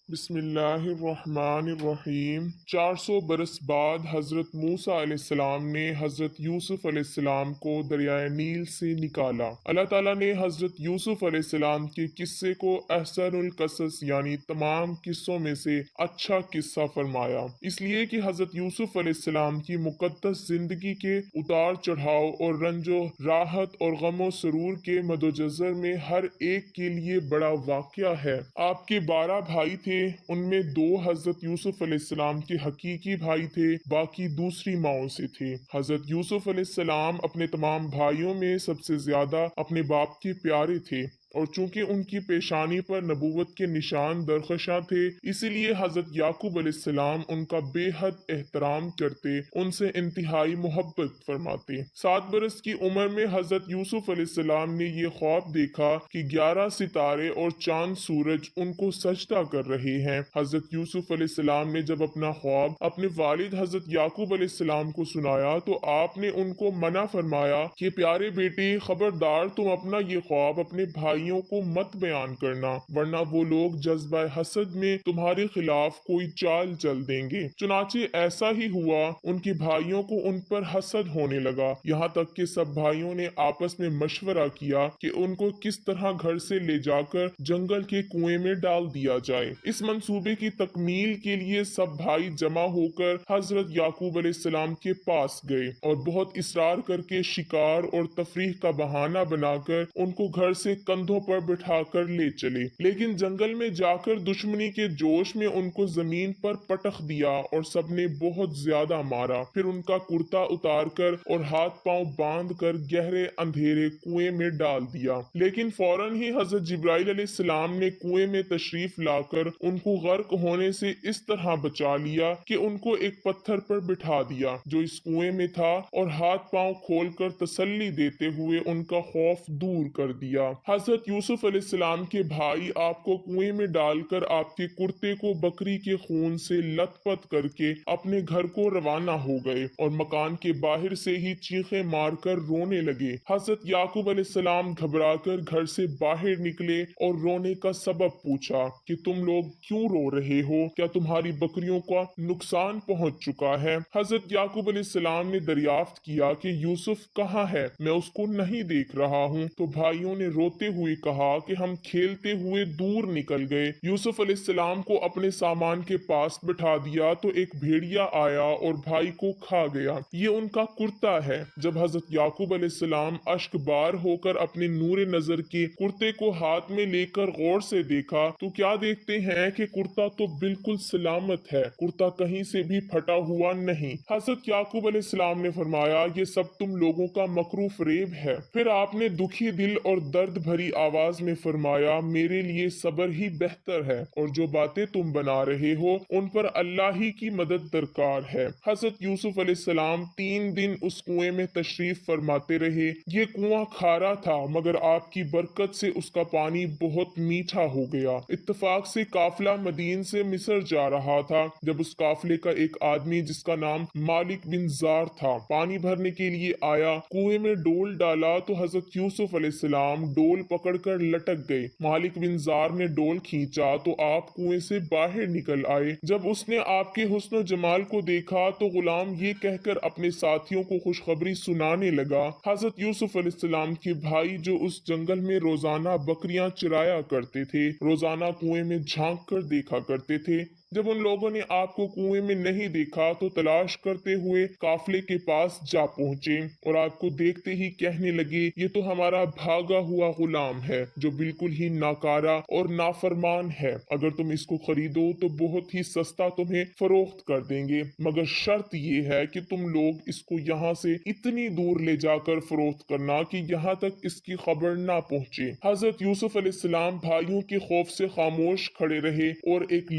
بسم اللہ الرحمن الرحیم 400 برس بعد حضرت موسیٰ علیہ السلام نے حضرت یوسف علیہ السلام کو دریائے نیل سے نکالا۔ اللہ تعالیٰ نے حضرت یوسف علیہ السلام کے قصے کو احسن القصص یعنی تمام قصوں میں سے اچھا قصہ فرمایا، اس لیے کہ حضرت یوسف علیہ السلام کی مقدس زندگی کے اتار چڑھاؤ اور رنج و راحت اور غم و سرور کے مدوجزر میں ہر ایک کے لیے بڑا واقعہ ہے۔ آپ کے 12 بھائی تھے، ان میں 2 حضرت یوسف علیہ السلام کے حقیقی بھائی تھے، باقی دوسری ماؤں سے تھے۔ حضرت یوسف علیہ السلام اپنے تمام بھائیوں میں سب سے زیادہ اپنے باپ کے پیارے تھے، اور چونکہ ان کی پیشانی پر نبوت کے نشان درخشاں تھے، اسی لیے حضرت یعقوب علیہ السلام ان کا بے حد احترام کرتے، ان سے انتہائی محبت فرماتے۔ 7 برس کی عمر میں حضرت یوسف علیہ السلام نے یہ خواب دیکھا کہ 11 ستارے اور چاند سورج ان کو سجدہ کر رہے ہیں۔ حضرت یوسف علیہ السلام نے جب اپنا خواب اپنے والد حضرت یعقوب علیہ السلام کو سنایا تو آپ نے ان کو منع فرمایا کہ پیارے بیٹے، خبردار تم اپنا یہ خواب اپنے بھائیوں کو مت بیان کرنا، ورنہ وہ لوگ جذبہ حسد میں تمہارے خلاف کوئی چال چل دیں گے۔ چنانچہ ایسا ہی ہوا، ان کے بھائیوں کو ان پر حسد ہونے لگا، یہاں تک کہ سب بھائیوں نے آپس میں مشورہ کیا کہ ان کو کس طرح گھر سے لے جا کر جنگل کے کنویں میں ڈال دیا جائے۔ اس منصوبے کی تکمیل کے لیے سب بھائی جمع ہو کر حضرت یعقوب علیہ السلام کے پاس گئے اور بہت اصرار کر کے شکار اور تفریح کا بہانہ بنا کر ان کو گھر سے کندھوں پر بٹھا کر لے چلے، لیکن جنگل میں جا کر دشمنی کے جوش میں ان کو زمین پر پٹخ دیا اور سب نے بہت زیادہ مارا۔ پھر ان کا کرتا اتار کر اور ہاتھ پاؤں باندھ کر گہرے اندھیرے کنویں میں ڈال دیا، لیکن فوراً ہی حضرت جبرائیل علیہ السلام نے کنویں میں تشریف لا کر ان کو غرق ہونے سے اس طرح بچا لیا کہ ان کو ایک پتھر پر بٹھا دیا جو اس کنویں میں تھا، اور ہاتھ پاؤں کھول کر تسلی دیتے ہوئے ان کا خوف دور کر دیا۔ حضرت یوسف علیہ السلام کے بھائی آپ کو کنویں میں ڈال کر آپ کے کرتے کو بکری کے خون سے لت پت کر کے اپنے گھر کو روانہ ہو گئے اور مکان کے باہر سے ہی چیخیں مار کر رونے لگے۔ حضرت یعقوب علیہ السلام گھبرا کر گھر سے باہر نکلے اور رونے کا سبب پوچھا کہ تم لوگ کیوں رو رہے ہو؟ کیا تمہاری بکریوں کا نقصان پہنچ چکا ہے؟ حضرت یعقوب علیہ السلام نے دریافت کیا کہ یوسف کہاں ہے؟ میں اس کو نہیں دیکھ رہا ہوں۔ تو بھائیوں نے روتے ہوئے کہا کہ ہم کھیلتے ہوئے دور نکل گئے۔ یوسف علیہ السلام کو اپنے سامان کے پاس بٹھا دیا تو ایک بھیڑیا آیا اور بھائی کو کھا گیا۔ یہ ان کا کرتا ہے۔ جب حضرت یعقوب علیہ السلام اشک بار ہو کر اپنے نور نظر کے کرتے کو ہاتھ میں لے کر غور سے دیکھا تو کیا دیکھتے ہیں کہ کرتا تو بالکل سلامت ہے، کرتا کہیں سے بھی پھٹا ہوا نہیں۔ حضرت یعقوب علیہ السلام نے فرمایا یہ سب تم لوگوں کا مکر و فریب ہے۔ پھر آپ نے دکھی دل اور درد بھری آواز میں فرمایا میرے لیے صبر ہی بہتر ہے، اور جو باتیں تم بنا رہے ہو ان پر اللہ ہی کی مدد درکار ہے۔ حضرت یوسف علیہ السلام 3 دن اس کنویں میں تشریف فرماتے رہے۔ یہ کنواں کھارا تھا مگر آپ کی برکت سے اس کا پانی بہت میٹھا ہو گیا۔ اتفاق سے قافلہ مدین سے مصر جا رہا تھا، جب اس قافلے کا ایک آدمی جس کا نام مالک بن زار تھا پانی بھرنے کے لیے آیا، کنویں میں ڈول ڈالا تو حضرت یوسف علیہ السلام ڈول پکڑ کر لٹک گئے۔ مالک بن زار نے ڈول کھینچا تو آپ کنویں سے باہر نکل آئے۔ جب اس نے آپ کے حسن و جمال کو دیکھا تو غلام یہ کہہ کر اپنے ساتھیوں کو خوشخبری سنانے لگا، حضرت یوسف علیہ السلام کے بھائی جو اس جنگل میں روزانہ بکریاں چرایا کرتے تھے، روزانہ کنویں میں جھانک کر دیکھا کرتے تھے۔ جب ان لوگوں نے آپ کو کنویں میں نہیں دیکھا تو تلاش کرتے ہوئے قافلے کے پاس جا پہنچے اور آپ کو دیکھتے ہی کہنے لگے یہ تو ہمارا بھاگا ہوا غلام ہے جو بالکل ہی ناکارہ اور نافرمان ہے، اگر تم اس کو خریدو تو بہت ہی سستا تمہیں فروخت کر دیں گے، مگر شرط یہ ہے کہ تم لوگ اس کو یہاں سے اتنی دور لے جا کر فروخت کرنا کہ یہاں تک اس کی خبر نہ پہنچے۔ حضرت یوسف علیہ السلام بھائیوں کے خوف سے خاموش کھڑے رہے اور ایک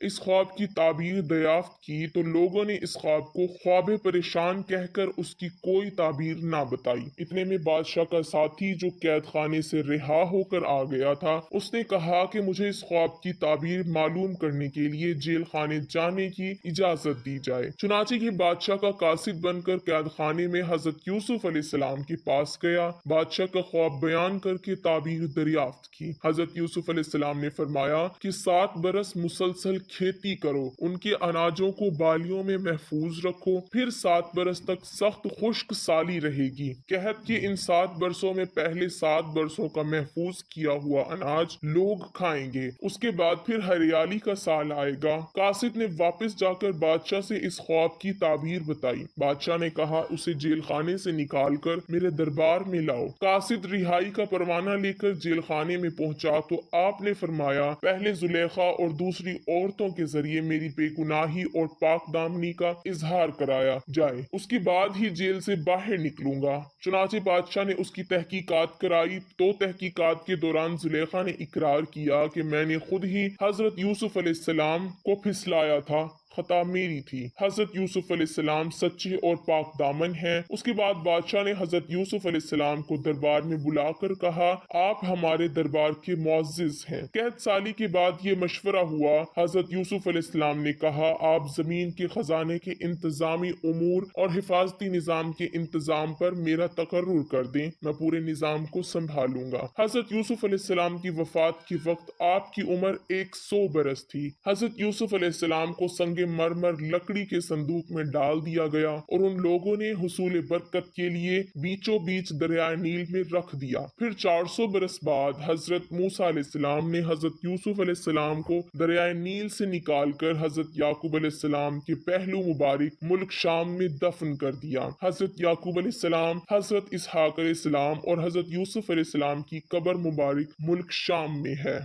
اس خواب کی تعبیر دریافت کی تو لوگوں نے اس خواب کو خواب پریشان کہہ کر اس کی کوئی تعبیر نہ بتائی۔ اتنے میں بادشاہ کا ساتھی جو قید خانے سے رہا ہو کر آ گیا تھا، اس نے کہا کہ مجھے اس خواب کی تعبیر معلوم کرنے کے لیے جیل خانے جانے کی اجازت دی جائے۔ چنانچہ یہ بادشاہ کا قاصد بن کر قید خانے میں حضرت یوسف علیہ السلام کے پاس گیا، بادشاہ کا خواب بیان کر کے تعبیر دریافت کی۔ حضرت یوسف علیہ السلام نے فرمایا کہ 7 برس مسلسل کھیتی کرو، ان کے اناجوں کو بالیوں میں محفوظ رکھو، پھر 7 برس تک سخت خشک سالی رہے گی۔ قحط کے ان 7 برسوں میں پہلے 7 برسوں کا محفوظ کیا ہوا اناج لوگ کھائیں گے، اس کے بعد پھر ہریالی کا سال آئے گا۔ قاصد نے واپس جا کر بادشاہ سے اس خواب کی تعبیر بتائی۔ بادشاہ نے کہا اسے جیل خانے سے نکال کر میرے دربار میں لاؤ۔ قاصد رہائی کا پروانہ لے کر جیل خانے میں پہنچا تو آپ نے فرمایا پہلے زلیخا اور دوسری عورتوں کے ذریعے میری بے گناہی اور پاک دامنی کا اظہار کرایا جائے، اس کے بعد ہی جیل سے باہر نکلوں گا۔ چنانچہ بادشاہ نے اس کی تحقیقات کرائی تو تحقیقات کے دوران زلیخا نے اقرار کیا کہ میں نے خود ہی حضرت یوسف علیہ السلام کو پھسلایا تھا، خطا میری تھی۔ حضرت یوسف علیہ السلام سچے اور پاک دامن ہیں۔ اس کے بعد بادشاہ نے حضرت یوسف علیہ السلام کو دربار میں بلا کر کہا آپ ہمارے دربار کے معزز ہیں۔ قحط سالی کے بعد یہ مشورہ ہوا۔ حضرت یوسف علیہ السلام نے کہا آپ زمین کے خزانے کے انتظامی امور اور حفاظتی نظام کے انتظام پر میرا تقرر کر دیں، میں پورے نظام کو سنبھالوں گا۔ حضرت یوسف علیہ السلام کی وفات کے وقت آپ کی عمر 100 برس تھی۔ حضرت یوسف علیہ السلام کو سنگ مرمر لکڑی کے صندوق میں ڈال دیا گیا اور ان لوگوں نے حصول برکت کے لیے بیچوں بیچ دریائے نیل میں رکھ دیا۔ پھر 400 برس بعد حضرت موسیٰ علیہ السلام نے حضرت یوسف علیہ السلام کو دریائے نیل سے نکال کر حضرت یعقوب علیہ السلام کے پہلو مبارک ملک شام میں دفن کر دیا۔ حضرت یعقوب علیہ السلام، حضرت اسحاق علیہ السلام اور حضرت یوسف علیہ السلام کی قبر مبارک ملک شام میں ہے۔